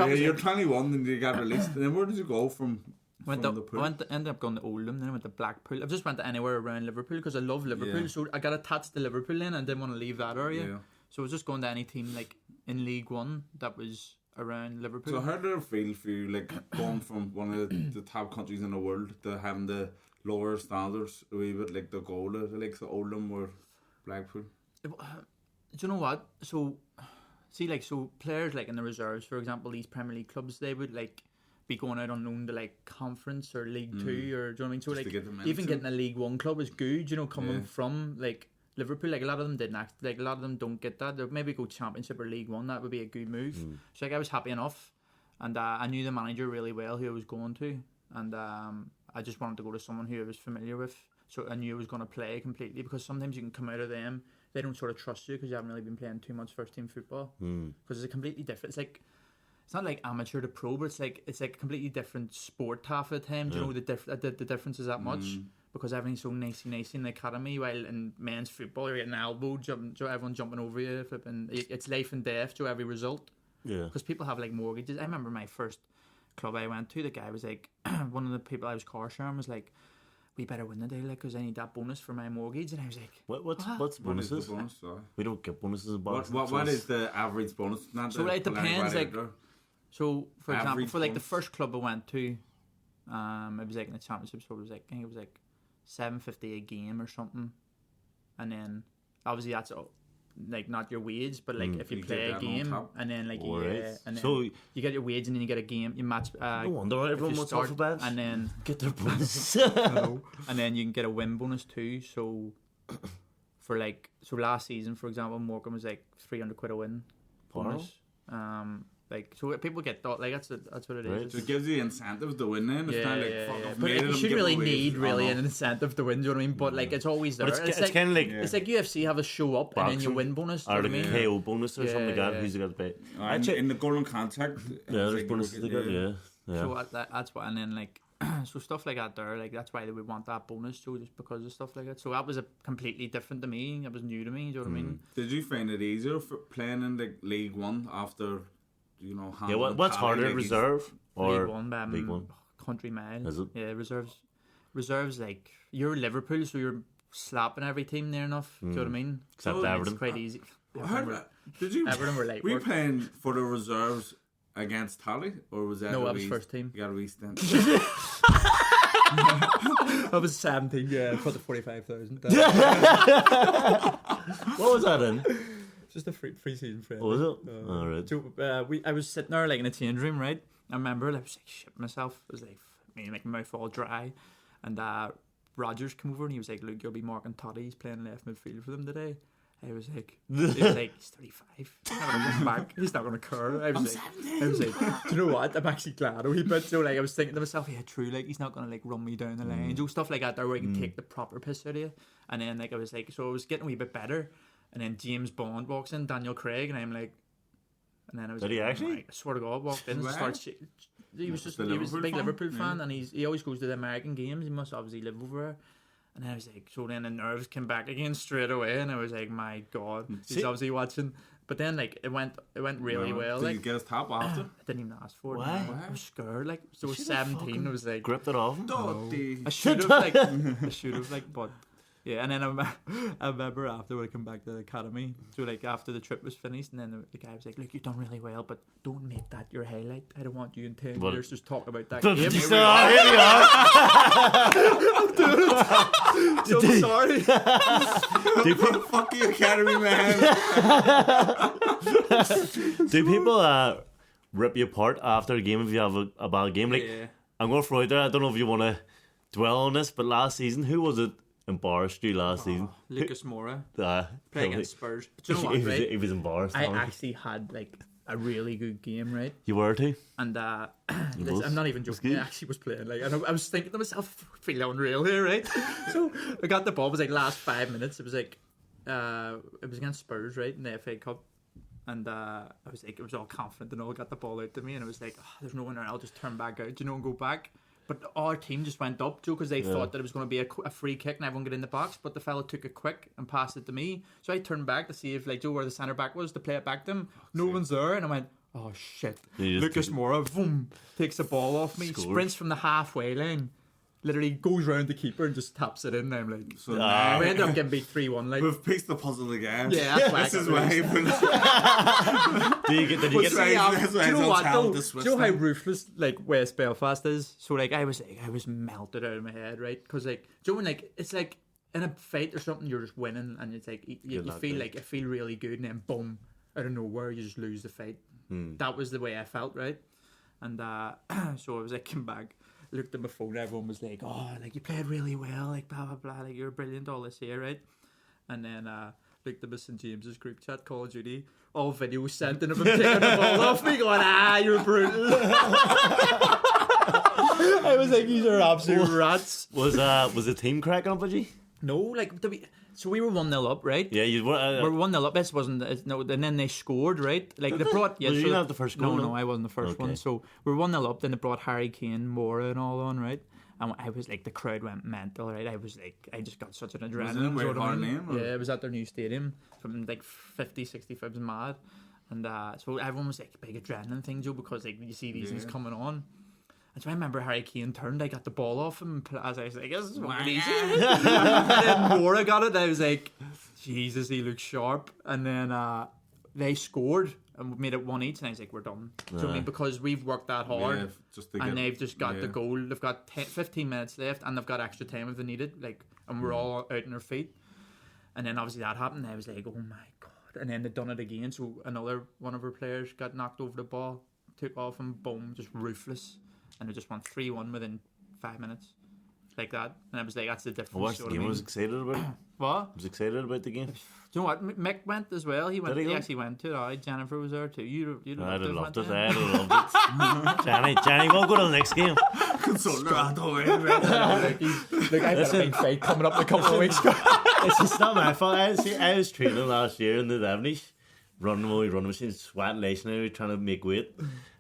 yeah, you're 21 and you got released. And then where did you go from? Ended up going to Oldham, then I went to Blackpool. I just went to anywhere around Liverpool because I love Liverpool. Yeah. So I got attached to Liverpool then and didn't want to leave that area. Yeah. So I was just going to any team like in League One that was around Liverpool. So how did it feel for you, like going from one of the top countries in the world to having the lower standards a wee bit, like the goal, like the Oldham or Blackpool? Do you know what? So players like in the reserves, for example, these Premier League clubs, they would like be going out on loan to like Conference or League 2 or do you know what I mean? So just like even getting a League 1 club is good, you know, coming from like Liverpool. Like a lot of them didn't act, like a lot of them don't get that. They'll maybe go Championship or League 1. That would be a good move. So like I was happy enough, and I knew the manager really well who I was going to, and I just wanted to go to someone who I was familiar with, so I knew I was going to play completely, because sometimes you can come out of them, they don't sort of trust you because you haven't really been playing too much first team football, because it's a completely different, it's not like amateur to pro, but it's like a completely different sport half of the time. Do you know the difference is that much? Because everything's so nicey in the academy, while in men's football you're getting elbowed, everyone jumping over you, and it's life and death to every result. Yeah. Because people have like mortgages. I remember my first club I went to, the guy was like, one of the people I was car sharing was like, we better win the day, like, because I need that bonus for my mortgage. And I was like, what's bonuses? Bonus, we don't get bonuses in boxing. What is the average bonus? So it depends, like. So, for example, for like the first club I went to, it was like in the Championship, so I think it was like $7.50 a game or something, and then obviously that's like not your wage, but like if you play a game and then like and then so you get your wage and then you get a game, you match. No wonder everyone wants alphabets. And then get their bonus. And then you can get a win bonus too. So for like last season, for example, Morecambe was like £300 a win bonus. Like, so people get thought, like, that's what it is. Right. So it gives you incentive to win then. It's kind of like, fuck off. But you should really need an incentive to win, do you know what I mean? But, like, it's always there. It's like, kind of like... It's like UFC have a show up boxing, and then you win bonus. Or the KO bonus or something like that. Who's got to pay? In the golden contract. Yeah, there's bonuses they got, yeah. So that's what, and then, like, so stuff like that there, like, that's why they would want that bonus too, just because of stuff like that. So that was a completely different to me. That was new to me, do you know what I mean? Did you find it easier for playing in, like, League 1 after... You know, what's harder, like reserve or League One? Country mile. Is it? Yeah, reserves like you're Liverpool, so you're slapping every team near enough. Do you know what I mean? Except Everton. It's quite easy. Everton were like. Were you playing for the reserves against Tally, or was that? No, I was first team. You got a wee stint. I was 17. Yeah, for the 45,000. What was that in? Just a free season friend. Oh, was it? Alright. So I was sitting there like in a change room, right? I remember I was like shit myself. I was like, my mouth all dry, and Rogers came over and he was like, "Look, you'll be marking Toddy. He's playing left midfield for them today." I was like, he's 35. He's not gonna come back. He's not gonna curl. I was like, do you know what? I'm actually glad a wee bit. So like, I was thinking to myself, yeah, true. Like, he's not gonna like run me down the line. So stuff like that there where he can take the proper piss out of you. And then like I was like, so I was getting a wee bit better. And then James Bond walks in, Daniel Craig, and I'm like, and then I was Did like, he actually? I swear to God, walked in and started shaking. He was a big Liverpool fan, and he always goes to the American games. He must obviously live over there. And I was like, so then the nerves came back again straight away, and I was like, my God, he's obviously watching. But then like it went really well. Did like, you get his top after? I didn't even ask for it. Why? I was scared. Like, so I was 17. I was like, gripped it off. No. I should have like, but. Yeah, and then I remember after when I come back to the academy, so like after the trip was finished, and then the guy was like, "Look, you've done really well, but don't make that your highlight. I don't want you in 10 years just talking about that game." Here we are. So sorry. Fuck you, academy man. Do people rip you apart after a game if you have a bad game? Like, I'm going to throw it there. I don't know if you want to dwell on this, but last season, who was it embarrassed you last season? Lucas Moura. Playing against Spurs. But you know what, right? He was embarrassed. I actually had like a really good game, right? You were too? And I'm not even joking. I actually was playing. Like, I was thinking to myself, feeling unreal here, right? So I got the ball. It was like last 5 minutes. It was like it was against Spurs, right, in the FA Cup. And I was like, it was all confident and all, got the ball out to me, and I was like, there's no one there, I'll just turn back out, and go back. But our team just went up, Joe, because they thought that it was going to be a free kick and everyone get in the box. But the fella took it quick and passed it to me. So I turned back to see if, like, Joe, where the centre back was, to play it back to him. No one's there, and I went, oh shit. Lucas Moura, boom, takes the ball off me, sprints from the halfway line. Literally goes round the keeper and just taps it in. And I'm like, So we ended up getting beat 3-1. Like, we've pieced the puzzle again. Yeah, that's why. This is why. Did you get do you know what though? The Do you know how ruthless like West Belfast is? So like I was melted out of my head, right? Because like, do you know when like it's like in a fight or something, you're just winning, and it's like you feel like it feel really good, and then boom, out of nowhere you just lose the fight. That was the way I felt, right? And so I was like, came back, looked at my phone, everyone was like, oh, like you played really well, like blah blah blah, like you're brilliant, all this here, right? And then looked at my St. James's group chat, Call of Duty, all videos sent in of him taking the ball off me, going, you're brutal. I was like, these are absolute rats. Was the team cracking up with you? No, like so we were 1-0 up, right? Yeah, you were. We're 1-0 up. This wasn't no, and then they scored, right? Like they brought. Yeah, was so you not the first goal? No, I wasn't the first one. So we were 1-0 up. Then they brought Harry Kane, Moura, and all on, right? And I was like, the crowd went mental, right? I was like, I just got such an adrenaline. Was it a name? Or? Yeah, it was at their new stadium. From like 50, 60 fibs mad, and so everyone was like, big adrenaline thing, Joe, because like you see these things coming on. And so I remember Harry Kane turned, I got the ball off him, as I was like, this is fucking easy. And then Moura got it, I was like, Jesus, he looks sharp. And then they scored and made it 1-1, and I was like, we're done. So I mean, because we've worked that hard, and they've just got the goal. They've got 15 minutes left, and they've got extra time if they need it. Like, and we're all out on our feet. And then obviously that happened. I was like, oh my God. And then they'd done it again. So another one of our players got knocked over the ball, took off, and boom, just ruthless. And it just went 3-1 within 5 minutes, like that. And I was like, "That's the difference." I watched the game. I was excited about it. What? I was excited about the game. Do you know what? Mick went as well. He went. He actually went to it. Jennifer was there too. You I'd have loved it. I'd have loved it. Johnny, we'll go to the next game. Look, I've got a big fight coming up in a couple of weeks. It's not my fault. I was training last year in the 70s, running machines, sweating, lacing out, trying to make weight.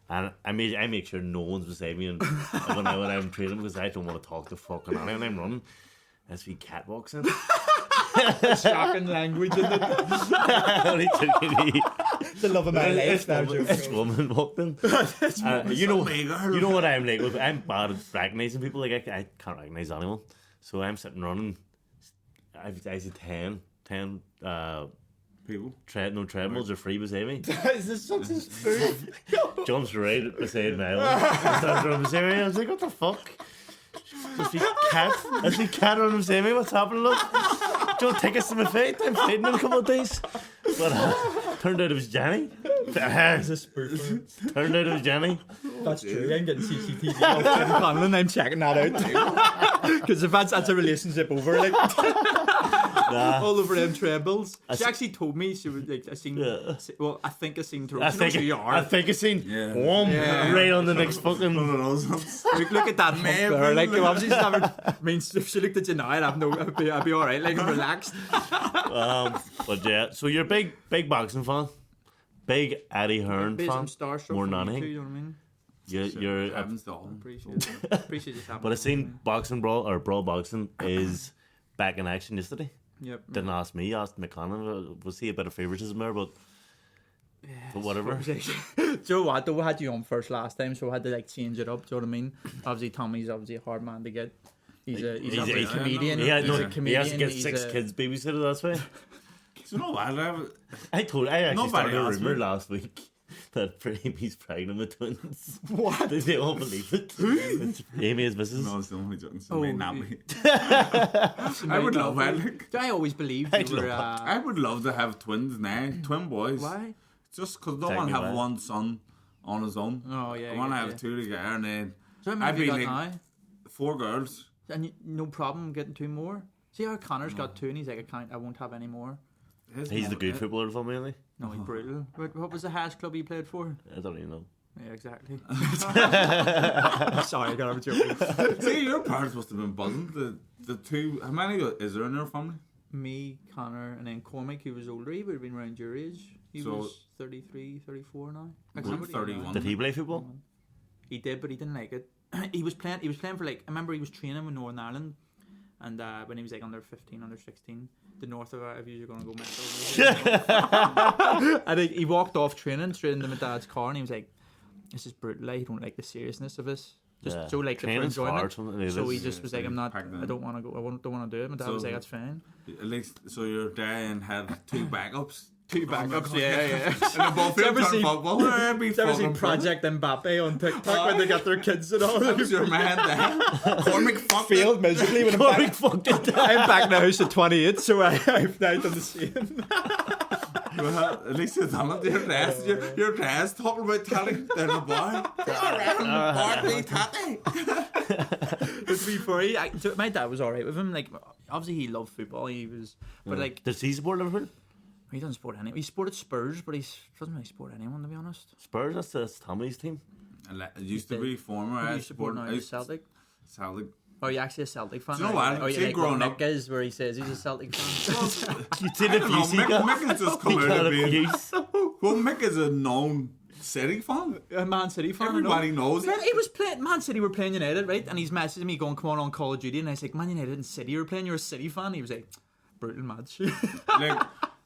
And I make sure no one's beside me when I'm training, because I don't want to talk to fucking anyone when I'm running. And this wee cat walks in. Shocking language in it. The love of my life. This woman walked in. You know what I'm like? I'm bad at recognizing people. Like I can't recognize anyone. So I'm sitting running. I see 10 people. Treadmills are free beside me. Is this such a spoof? Jumps right beside me. Starts running beside me. I was like, what the fuck? There's a cat running beside me. What's happening? Look, don't take us to my fight. I'm fighting in a couple of days. But turned out it was Johnny. It's a spoof. Turned out it was Johnny. That's true. I'm getting CCTV off McClaughlin. I'm checking that out too. Because if that's a relationship over, like all over them trebles. She actually told me she was like, I seen. Well, I think I seen Tyrone. I think I seen. Right on the next fucking. Look at that hump there. Like, obviously, she's never. I mean, if she looked at you now, I'd be all right. Like, relaxed. But yeah, so you're a big boxing fan, big Eddie Hearn fan, more than anything. You know what I mean? You're appreciate it. But I seen brawl boxing is back in action yesterday. Yep. Didn't ask me, asked McConaughey. Was he a bit of favouritism there? But whatever. Do you know what? Though we had you on first last time, so we had to like change it up. Do you know what I mean? Obviously, Tommy's obviously a hard man to get. He's a comedian. He has to get 6 kids babysitter. That's why. You know what? I actually started a rumour last week that Amy's pregnant with twins. What? They all believe it. Amy is Mrs. No, it's the only joking. So not me. I would love it. I always believed you were. I would love to have twins now. Twin boys. Why? Just because I don't want to have one son on his own. Oh yeah. I want to have 2 together, and then so how many have you got now? 4 girls. And no problem getting 2 more. See how Connor's got 2, and he's like, I won't have any more. He's the good footballer for me, isn't he? No, he's brutal. What was the highest club he played for? I don't even know. Yeah, exactly. Sorry, I got over joking. See, your parents must have been buzzing. The 2. How many is there in your family? me, Connor, and then Cormac, who was older. He would have been around your age. He was 33, 34 now. I'm 31. Did he play football? He did, but he didn't like it. He was playing for like, I remember he was training with Northern Ireland, and when he was like under 15, under 16, the north of it, if you're going to go mental. And he walked off training straight into my dad's car, and he was like, "This is brutal. He don't like the seriousness of this." Just so like the enjoyment. So he just was like, "I'm not. I don't want to go. Don't want to do it." My dad was like, "That's fine." At least, so your dad had 2 backups. Two backups, yeah. And they both turned football. Ever seen Project Mbappe on TikTok when they got their kids and all? That was your man there. Cormac fucked failed miserably when Cormac fucked it. I'm back in the house at 28, so I've now done the same. Well, at least you've done it. Your dad's talking about Tally. They're the boy. Partly Tally. To be fair, my dad was alright with him. Like, obviously he loved football. He was, but like, does he support Liverpool? He doesn't support anyone. He supported Spurs, but he doesn't really support anyone, to be honest. Spurs, that's Tommy's team. It used to be former. Who do you support now? Celtic? Celtic. Oh, you're actually a Celtic fan? Do you know what? Oh, you're like growing Mick is, where he says he's a Celtic fan. You did it, Mick has just come out of being... Well, Mick is a known City fan. A Man City fan. Everybody knows it. He was playing... Man City were playing United, right? And he's messaging me going, "Come on Call of Duty." And I was like, "Man United and City were playing. You're a City fan?" He was like, "Brutal match." Like...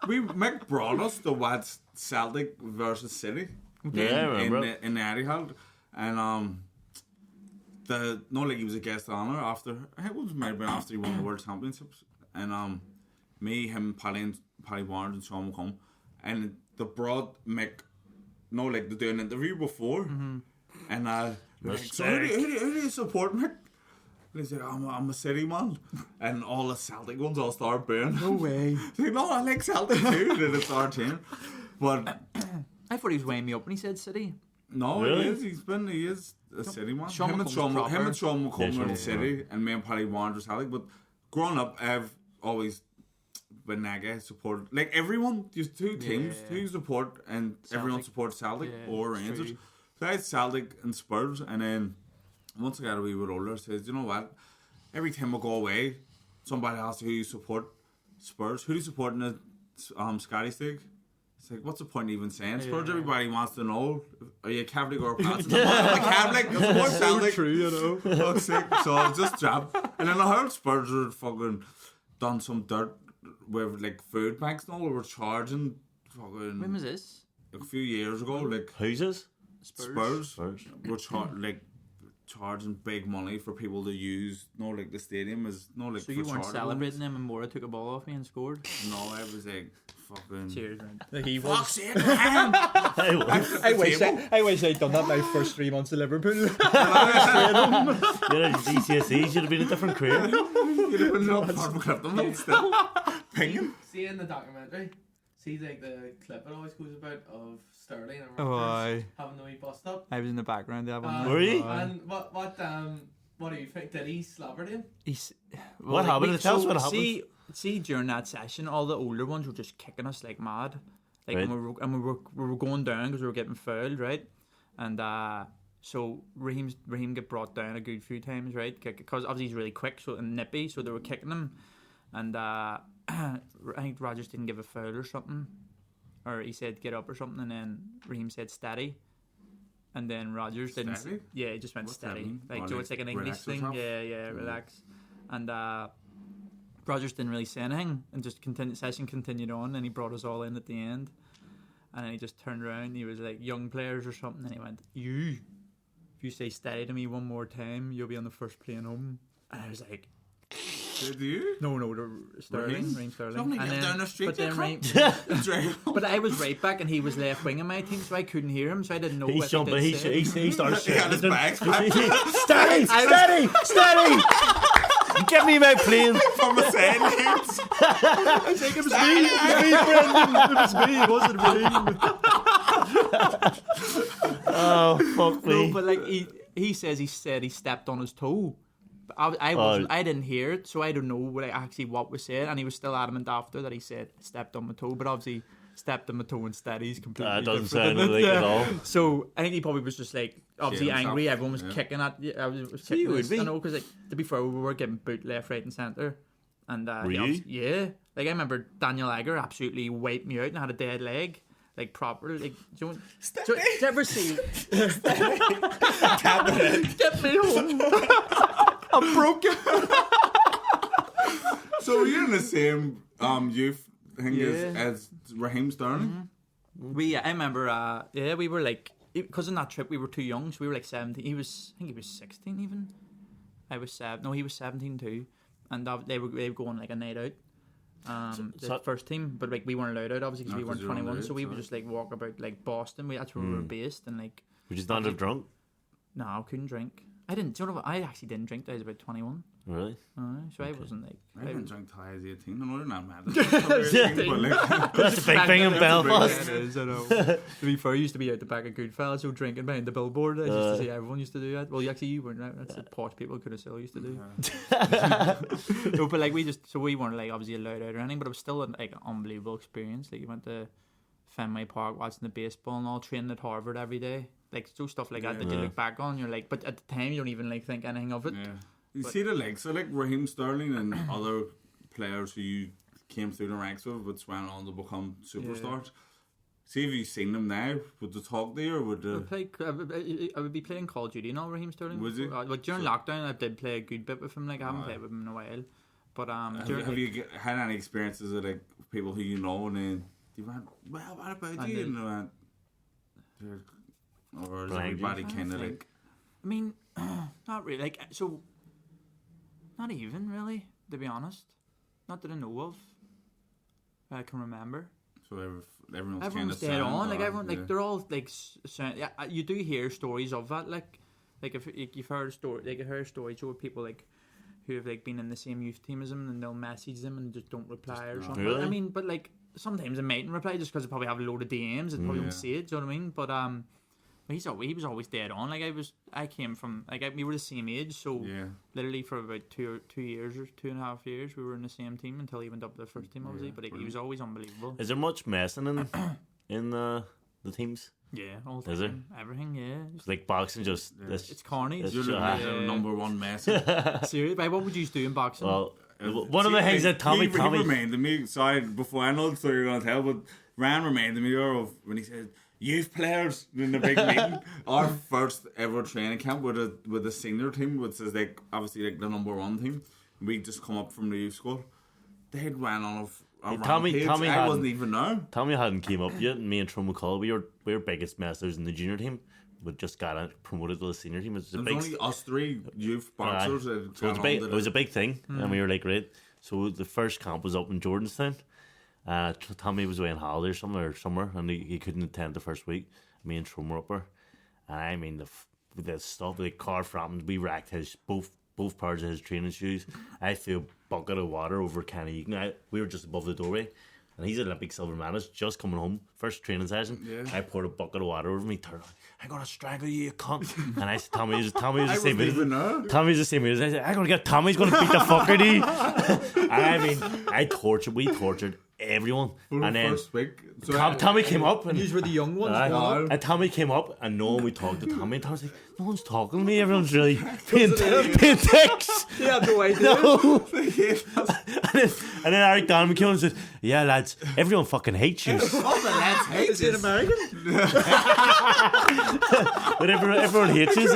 Mick brought us to watch Celtic versus City in the Etihad, and he was a guest of honour after it was maybe after he won the World Championships, and me, him, Paddy Barnes and Sean McComb, and they brought Mick, they're doing an interview before, and so who do you support, Mick? And he said, I'm a City man. And all the Celtic ones all start booing. No way. He's like, "No, I like Celtic too." And it's our team. But I thought he was weighing me up when he said City. No, really? He is a City man. Him and Sean McComb are City, and me and Paddy Barnes are Celtic. But growing up, I've always been Naga supported. Like everyone, there's 2 teams, 2 support, and Celtic. Everyone supports Celtic or Rangers. So I had Celtic and Spurs, and then once I got a wee bit older, I says, "You know what? Every time I go away, somebody asks who you support. Spurs. Who do you support in the Scotty Stick?" It's like, what's the point of even saying Spurs? Everybody wants to know. Are you a Catholic or a Protestant? I'm a Catholic. I support Celtic. True, you know. Fuck's sake. So I was just jabbed. And then I heard Spurs had fucking done some dirt with like food banks and all. They were charging fucking. When was this? A few years ago. Like who's this? Spurs. Were charging big money for people to use, the stadium is like. So you weren't celebrating them and Mora took a ball off me and scored? No, I was like fucking. Cheers, man. Like he was. Fuck's sake, man! I wish I'd done that my first 3 months of Liverpool. GCSE should have been a different career. You'd have been not part of Clifton still. Pinging. See in the documentary. See like the clip it always goes about of Sterling and having the wee bust up. I was in the background there. Were you? And what do you think? Did he slobber him? What happened? Tell us what happened. See, during that session, all the older ones were just kicking us like mad. Like, right. and we were going down because we were getting fouled, right? And so Raheem got brought down a good few times, right? Because obviously he's really quick and nippy, so they were kicking him. And I think Rodgers didn't give a foul or something, or he said get up or something, and then Raheem said steady, and then Rodgers didn't. Yeah, he just went steady. Like, so it's like an English thing. Yourself? Yeah, relax. And Rodgers didn't really say anything, and just session continued on, and he brought us all in at the end, and then he just turned around. And he was like, "Young players" or something, and he went, "If you say steady to me one more time, you'll be on the first plane home." And I was like. Did you? No, Sterling. Raheem Sterling. Somebody get down the street. But I was right back, and he was left winging my team, so I couldn't hear him, so I didn't know. He jumped, he started shouting. He had his bags. Steady! Get me my plane from a sandwich. I think it was me. It wasn't Raheem. Oh fuck me! No, but like he says, he said he stepped on his toe. I didn't hear it, so I don't know what was said, and he was still adamant after that he said stepped on my toe, but obviously stepped on my toe and steady is completely that doesn't different. Sound like it at all. So I think he probably was just like obviously angry. Everyone was kicking at. I was kicking. Would be. I know because like, to be fair, we were getting boot left, right, and centre, And Really? yeah, like I remember Daniel Egger absolutely wiped me out and had a dead leg, like proper. Like, do you ever see? Get me home. I'm broken. So were you in the same youth thing as Raheem Sterling? Mm-hmm. I remember. We were like, because on that trip we were too young, so we were like 17. I think he was 16 even. I was 7. No, he was 17 too, and they were going like a night out. The first team, but like we weren't allowed out obviously because we weren't 21, so we would just like walk about like Boston. That's where we were based, and like. We just not have drunk. No, I couldn't drink. I didn't. Do you know what? I actually didn't drink till I was about 21. Really? So I wasn't like. I didn't drink till I was 18. I know you're not mad. That's a big thing in Belfast. It is, I know. To be fair, I used to be out the back of Goodfellas, so drinking behind the billboard. I used to see everyone used to do that. Well, actually, you weren't. That's what posh people could have still used to do. No, but like we weren't like obviously allowed out or anything, but it was still like an unbelievable experience. Like you went to Fenway Park watching the baseball and all, training at Harvard every day. Like so stuff like that you look back on, you're like, but at the time you don't even like think anything of it. Yeah. You see the likes of like Raheem Sterling and other players who you came through the ranks with, which went on to become superstars. Yeah. See if you've seen them now, would they talk to you or would they... I would be playing Call of Duty, you know, Raheem Sterling? Would you? But during lockdown I did play a good bit with him, like I haven't played with him in a while. But have you had any experiences of like people who you know and then you went, well, what about you? And they went, or is everybody kind of like... I mean, not really. Like, so, not even really, to be honest. Not that I know of. I can remember. So everyone's kind of dead on. Like everyone, like they're all like. Yeah, you do hear stories of that. Like if you've heard a story, like I heard stories of people like who have like been in the same youth team as them, and they'll message them and just don't reply or something. Really? I mean, but like sometimes they mightn't reply just because they probably have a load of DMs and probably don't see it. Do you know what I mean? But he was always dead on. Like I came from we were the same age, so literally for about 2 years or 2.5 years we were in the same team until he went up to the first team, obviously. But he was always unbelievable. Is there much messing in the teams? Yeah, all the time. Is there? Everything, yeah. It's like boxing, just it's carnage. You're the number one mess. Seriously, what would you do in boxing? Well, one of the things that Tommy he reminded me. Sorry, before I know the story you're gonna tell, but Ryan reminded me of when he said youth players in the big meeting. Our first ever training camp with the senior team, which is like obviously like the number one team. We just come up from the youth squad. They had ran on a rampage. I wasn't even there. Tommy hadn't came up yet, and me and Tyrone McCall, we were biggest masters in the junior team. We just got promoted to the senior team. It was only us 3 youth boxers. So it was a big thing, and we were like, right. So the first camp was up in Jordanstown. Tommy was away on holiday or somewhere, and he couldn't attend the first week. Me and Trum were up there, and I mean the stuff, the car frapping, we wrecked his both parts of his training shoes. I threw a bucket of water over Kenny Egan. We were just above the doorway, and he's an Olympic silver medalist, just coming home, first training session. Yeah. I poured a bucket of water over me, turned on, I'm gonna strangle you cunt. And I said, Tommy was the same age. Tommy's the same age. I said, I'm gonna get Tommy's gonna beat the fuck out of you. And I mean, we tortured everyone. And then first week, Tommy came up, and these were the young ones. And Tommy came up, and no one would talk to Tommy. And Tommy's like, no one's talking to me. Everyone's really being dicks. He had no idea. No. And then Eric Donovan came and said, yeah, lads, everyone fucking hates you. All the lads hate Is he an American? But everyone hates you.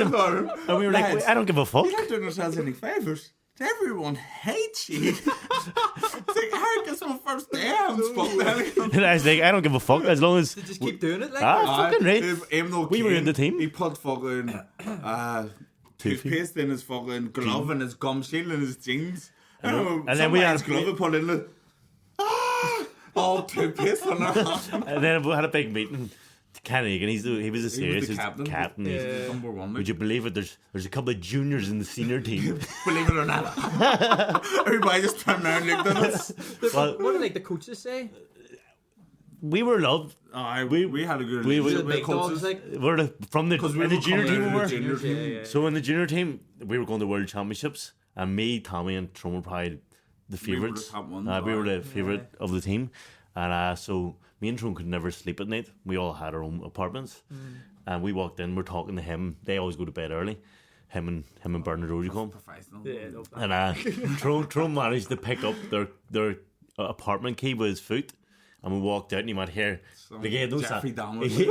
And we were like, I don't give a fuck. You're not doing yourselves any favours. Everyone hates you. It's like, Eric gets my first day. And I was like, I don't give a fuck as long as they just keep doing it. Like fucking right. We were in the team. He put fucking toothpaste in his fucking glove and his gum shield in his jeans. And then we had his glove and put in the all toothpaste on our hand. And then we had a big meeting. Kenny Egan, he was a serious captain. He's number one. Would you believe it? There's a couple of juniors in the senior team. Believe it or not. Everybody just turned around and looked at us. What did like the coaches say? We were loved. We had a good relationship with coaches. We're from the junior team. Junior team. So in the junior team, we were going to World Championships, and me, Tommy, and Trum were probably the favourites. We were the favourite of the team, and so me and Trum could never sleep at night. We all had our own apartments, and we walked in. We're talking to him. They always go to bed early. him and Bernard Rowe, you call him. Professional. Yeah, love that. And Tyrone managed to pick up their apartment key with his foot, and we walked out, and he went here. Like, he had no Jeffrey Dahmer. he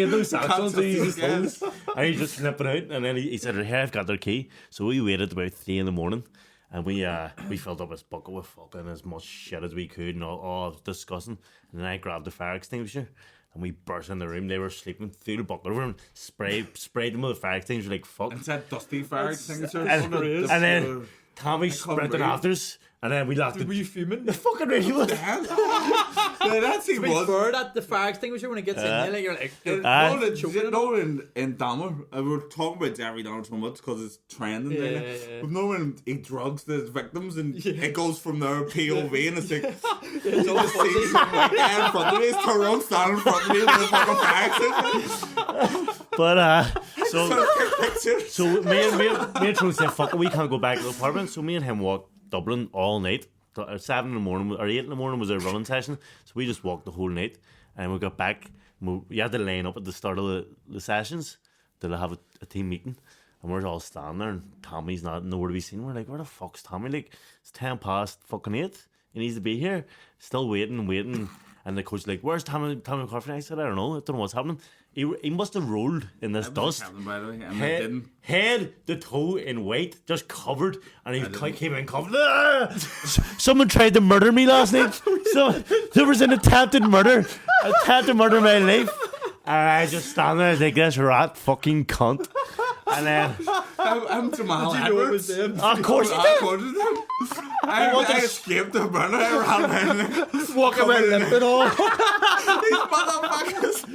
had no socks on, so he just clothes, and he just flipping out. And then he said, "Here, I've got their key." So we waited about 3 a.m, and we filled up his bucket with fucking as much shit as we could, and all disgusting. And then I grabbed the fire extinguisher, and we burst in the room. They were sleeping, through the bucket over and sprayed them with the fire extinguisher like fuck. It's that dusty fire extinguisher. And then Tommy sprinted after us, and then we laughed. Were you fuming? The fucking radio was. That's he was. Bird at the fire extinguisher when it gets in there, like, you're like, In Dahmer, we were talking about Jeffrey Dahmer so much because it's trending. Yeah. We've known when he drugs the victims and it goes from their POV and it's like it's all fuzzy. right there in front of me. It's Tyrone standing in front of me with a fucking fire extinguisher. But so me and Tyrone said, "Fuck it, we can't go back to the apartment." So me and him walked Dublin all night. 7 a.m. or 8 a.m. was our running session, so we just walked the whole night, and we got back. You had to line up at the start of the sessions to have a team meeting, and we're all standing there, and Tommy's not nowhere to be seen. We're like, "Where the fuck's Tommy? Like, it's 8:10. He needs to be here." Still waiting, and the coach like, "Where's Tommy McCarthy?" I said, "I don't know what's happening." He must have rolled in this dust, Happened, by the way, and head to toe in white, just covered, and he came in covered. "Ah! Someone tried to murder me last night. So there was an attempted murder in my life." And I just stand there like this rat fucking cunt. And then I'm Jamal Did you know it was Edwards. them? of course he did. I escaped the murder. I ran Walking around limping all. These motherfuckers.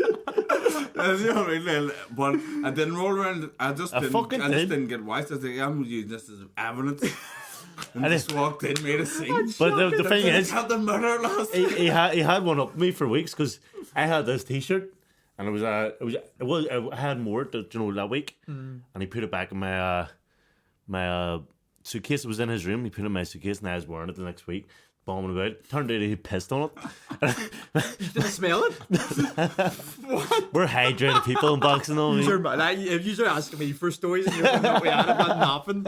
You know what I mean? But I didn't roll around. I just didn't get wise. I was like, I'm using this as evidence. And just walked in, made a scene. But the thing is, had the murder last he had one up me for weeks because I had this T-shirt. And I had more that week, and he put it back in my suitcase. It was in his room. He put it in my suitcase, and I was wearing it the next week, bombing about. Turned out he pissed on it. You didn't smell it? What? We're hydrated people in boxing, though. If you're asking me for stories and you're not we had, I've got nothing.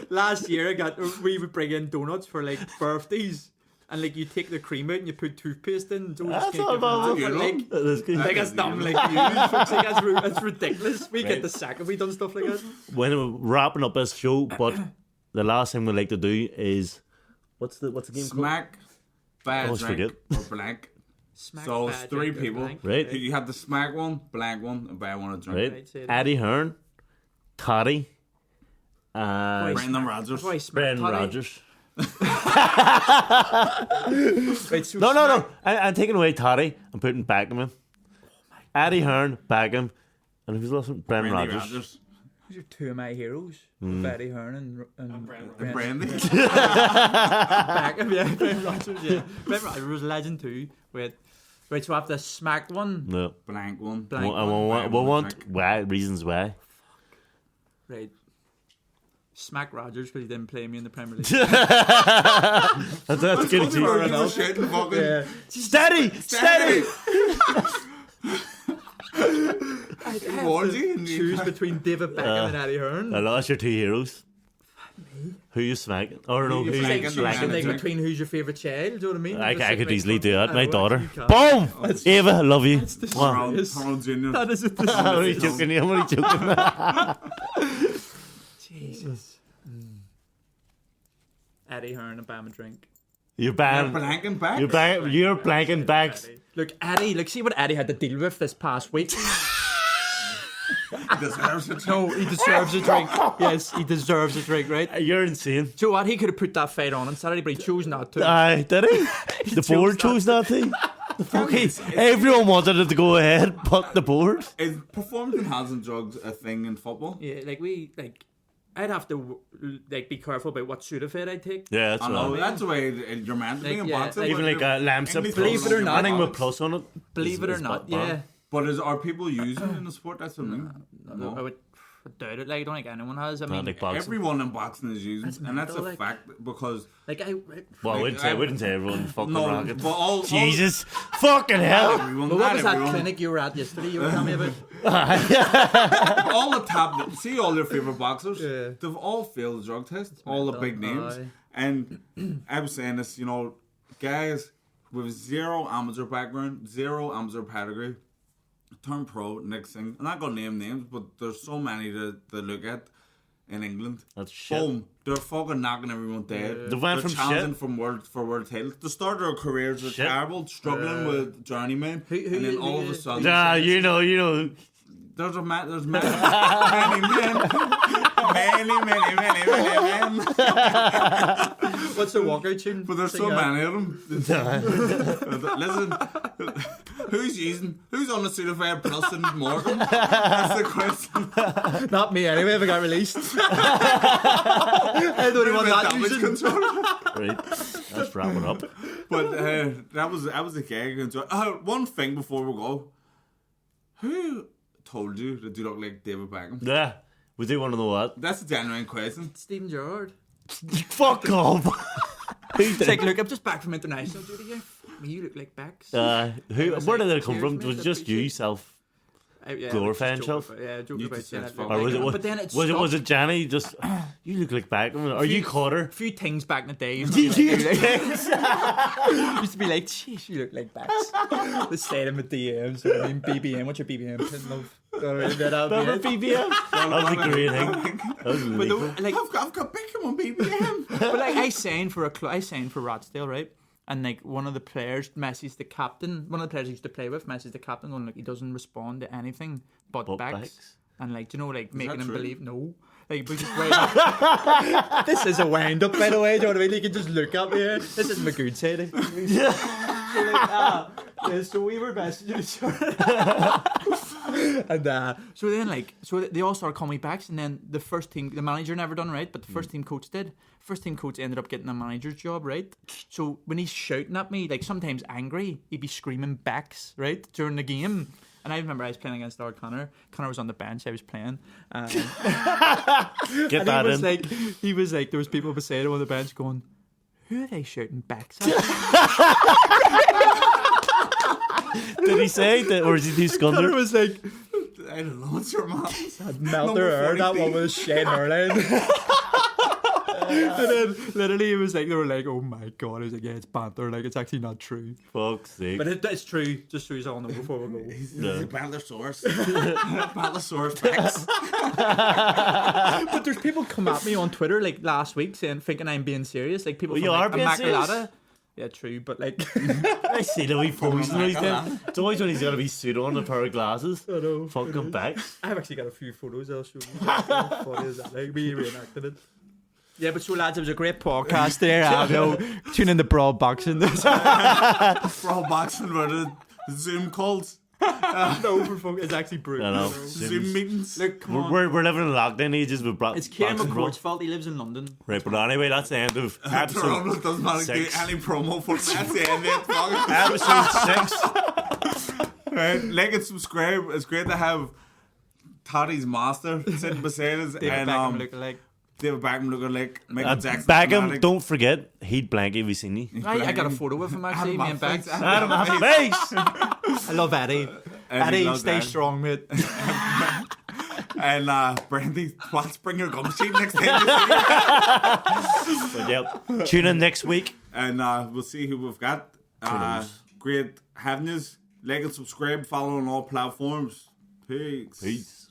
Last year we would bring in donuts for like birthdays. And like you take the cream out and you put toothpaste in. That's not bad. That's dumb like you. That's ridiculous. We get the sack if we done stuff like that. When we're wrapping up this show, but the last thing we like to do is what's the game Smack, called? bad drink, or blank. So it's 3 people. Blank. Right. You have the smack one, blank one, and bad one to drink. Right. Eddie Hearn, Toddy, Brendan Rodgers. Brendan Rodgers. Right, so No. I'm taking away Toddy and putting Beckham in. Eddie Hearn, Beckham, and who's last one? Brendan Rodgers. Those are 2 of my heroes. Eddie Hearn and Brandy. Beckham, yeah. Brendan Rodgers, yeah. Brendan Rodgers was a legend too. Right, so I have the smack one. No. Blank one. Blank I one. want why reasons why. Right. Smack Rodgers because he didn't play me in the Premier League. That's a good excuse. Yeah. Steady. Choose between David Beckham and Eddie Hearn. I lost your 2 heroes. Who you smacking? Or no, who you Like smacking? between who's your favourite child, do you know what I mean? I could easily do that. My daughter. You can't. Boom! Ava, I love you. Carl Jr. That is it. I'm only joking. Jesus. Eddie Hearn and Bama drink. You're blanking back. You're blanking back. Look, Eddie, see what Eddie had to deal with this past week. He deserves it. No, he deserves a drink. Yes, he deserves a drink, right? You're insane. So what? He could have put that fight on Saturday, but he chose not to. Did he? The board chose not to. The fuck everyone wanted it to go ahead, but the board. Is performance enhancing drugs a thing in football? Yeah, I'd have to be careful about what Sudafed I take. Yeah, that's I know, right. that's the way you're meant to be in boxing. Even like lamps up. Believe it or not, anything with plus on it. Believe it or not, yeah. But are people using it in the sport? That's what I mean. No, I doubt it. Like I don't think anyone has. I mean, like boxing. Everyone in boxing is using, and that's a mental, fact because. like Well, I wouldn't say everyone fucking rocket. But all Jesus, fucking hell! Everyone, But what was that everyone. clinic you were at yesterday? You were telling me about. All the top, see all your favorite boxers, Yeah. they've all failed the drug test. All the big names, Aye. and I was saying this, guys with zero amateur background, zero amateur pedigree, turn pro next thing. I'm not gonna name names, but there's so many to look at in England. That's shit. Boom, they're fucking knocking everyone dead. They went They're from challenging shit. from world titles. The start of their careers are Shit. terrible, struggling with journeymen, and then all of a sudden. Nah, you know. There's many men. What's the walkout tune? But there's so many of them. Listen, who's on the Sudafed Plus in Morgan? That's the question. Not me anyway. If I got released, I don't even want that Damage using. control. Right, let's wrap it up. But that was a gag. One thing before we go, who told you that you look like David Beckham? Yeah, we do want to know what. That's a genuine question. Stephen Gerrard. Fuck off. It's like, look, I'm just back from international duty here. Fuck me, you look like Bex. Where did it come Cheers, from? mate, Was it I just appreciate you it. self? Yeah, glorifying just yourself? joking about- Yeah, joking You about just saying said it. fuck. Or was it But then it was it Johnny just you look like Beckham? Or you caught her? a few things back in the day. Used to be like, jeez, you look like Bex. Let's say them at DMs. So I mean, BBM. What's your BBM? Pin love. Remember BBM? That was a great thing. That was But lethal. like, I've got Beckham on BBM. but like I signed for Rochdale, right? And like one of the players messages the captain. One of the players I used to play with messages the captain, going like he doesn't respond to anything but But Bex. Bex. And like, do you know, like making that him true? believe no. Like, but just wait. This is a wind up, by the way. Do you know what I mean? You can just look up here. This is my good side. So we were messaging each other. And so they all started calling me Bex, and then the first team, the manager never done right, but the first team coach did. First team coach ended up getting a manager's job, right? So when he's shouting at me, like sometimes angry, he'd be screaming Bex, right, during the game. And I remember I was playing against Lord Connor. Connor was on the bench. I was playing. Get And that in. he was like, there was people beside him on the bench going, who are they shouting Bex at? Did he say that, or is he Connor Scunner? was like, I don't know what's your mom. melt her hair. That one was Shane Harlan. And then literally it was like, they were like, oh my god. I was like, yeah, it's banter. Like, it's actually not true. Fuck's sake. But it's true. Just so you all know before we go. He's a Balasaurus. Balasaurus Bex. But there's people come at me on Twitter like last week thinking I'm being serious. Like people Well, from you like, are being serious. Immaculata. Yeah, true, but like I see the wee pose and he's doing. It's always when he's got a wee suit on and a pair of glasses. I know. Fucking back. I've actually got a few photos I'll show you. How funny is that? Like me reenacting it. Yeah, but so lads, it was a great podcast there. Tune in to Broad Boxing. Bro, boxing were the Zoom calls, No, for fuck, it's actually brutal. I know. Zoom meetings. Look, come on. We're living in lockdown ages with It's Kieran boxing, bro. McCourt's fault. He lives in London. Right, but anyway, that's the end of Tyrone episode doesn't want to do 6. any promo for that. That's the end of it. Episode 6. Right, like and subscribe. It's great to have Toddy's master sitting beside us. David and Beckham looking like. David Beckham looking like Michael Jackson. Beckham, fanatic. don't forget, he'd blank if you seen me. I got a photo with him actually. Me and Bex. Adam, have a face. I love Eddie. Eddie, loves stay Eddie. strong, mate. And Brandy, let's bring your gum sheet next time you see. But yep, tune in next week. And we'll see who we've got. knows? Great having you. Like and subscribe, follow on all platforms. Peace. Peace.